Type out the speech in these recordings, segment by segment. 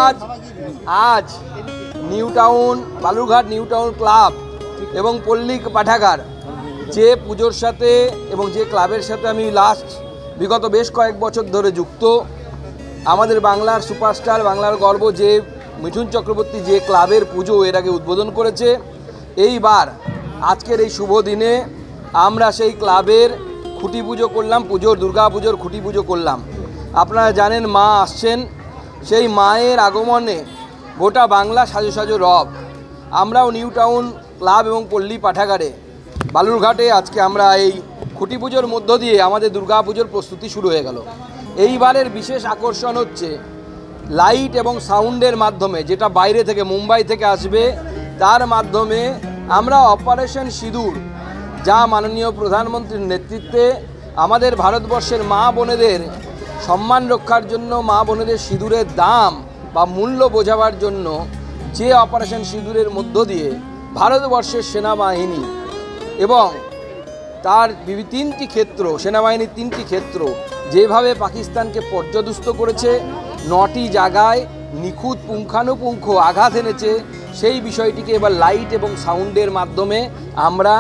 আজ আজ new town Balurghat new town club এবং পল্লী পাঠাগার যে পুজোর সাথে এবং যে ক্লাবের সাথে আমি বিগত বেশ কয়েক বছর ধরে যুক্ত, আমাদের বাংলার সুপারস্টার, বাংলার গর্ব যে মিঠুন চক্রবর্তী যে ক্লাবের পুজো এর আগে উদ্বোধন করেছে, এইবার আজকের এই শুভ দিনে আমরা সেই ক্লাবের খুঁটি পুজো করলাম, দুর্গা পুজোর খুঁটি পুজো করলাম। আপনারা জানেন মা আসছেন, সেই মায়ের আগমনে গোটা বাংলা সাজো সাজো রব। আমরাও নিউ টাউন ক্লাব এবং পল্লী পাঠাগারে বালুরঘাটে আজকে আমরা এই খুঁটি পুজোর মধ্য দিয়ে আমাদের দুর্গা পুজোর প্রস্তুতি শুরু হয়ে গেল। এইবারের বিশেষ আকর্ষণ হচ্ছে লাইট এবং সাউন্ডের মাধ্যমে, যেটা বাইরে থেকে মুম্বাই থেকে আসবে, তার মাধ্যমে আমরা অপারেশন সিঁদুর, যা মাননীয় প্রধানমন্ত্রীর নেতৃত্বে আমাদের ভারতবর্ষের মা বোনেদের সম্মান রক্ষার জন্য, মা বোনেদের সিঁদুরের দাম বা মূল্য বোঝাবার জন্য যে অপারেশন সিঁদুরের মধ্য দিয়ে ভারতবর্ষের সেনাবাহিনী এবং তার তিনটি ক্ষেত্র, সেনাবাহিনীর তিনটি ক্ষেত্র যেভাবে পাকিস্তানকে পর্যদুস্ত করেছে, 9টি জায়গায় নিখুঁত পুঙ্খানুপুঙ্খ আঘাত এনেছে, সেই বিষয়টিকে এবার লাইট এবং সাউন্ডের মাধ্যমে আমরা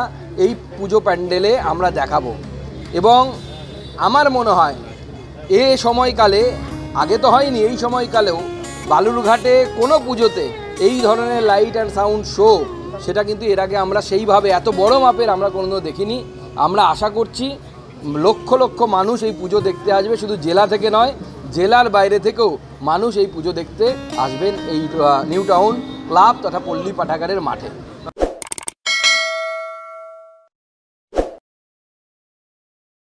এই পুজো প্যান্ডেলে আমরা দেখাবো। এবং আমার মনে হয় এই সময়কালে, আগে তো হয়নি, এই সময়কালেও বালুরঘাটে কোনো পুজোতে এই ধরনের লাইট অ্যান্ড সাউন্ড শো, সেটা কিন্তু এর আগে আমরা সেইভাবে এত বড় মাপের আমরা কোনোদিনও দেখিনি। আমরা আশা করছি লক্ষ লক্ষ মানুষ এই পুজো দেখতে আসবে, শুধু জেলা থেকে নয়, জেলার বাইরে থেকেও মানুষ এই পুজো দেখতে আসবেন এই নিউ টাউন ক্লাব তথা পল্লী পাঠাগারের মাঠে।